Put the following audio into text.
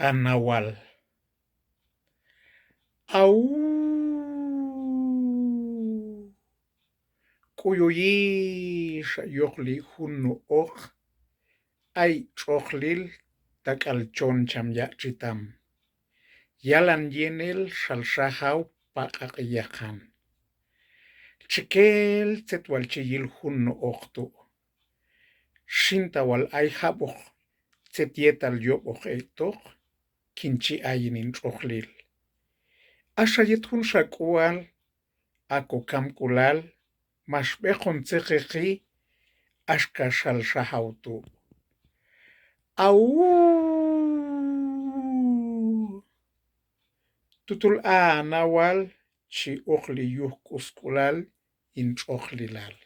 Anawal. Au Kuyuyisha yuqli hunnu uq ay ch'uqlil tak'alchoncham ya'chitam. Yalan yenel shalshajaw paq'aqyaqan. Chikel tzetwalchiyil hunnu uqtu. Shintawal ay habuq tzetietal yobuq etuq kinchi aynin ch'uqlil. Ashayet jun shak'ual akokamkulal mashb'eqon tziqiqi ashka shalshajawtu. Au tutul a nawal chi uqli yuj k'uskulal in ch'uqlilal.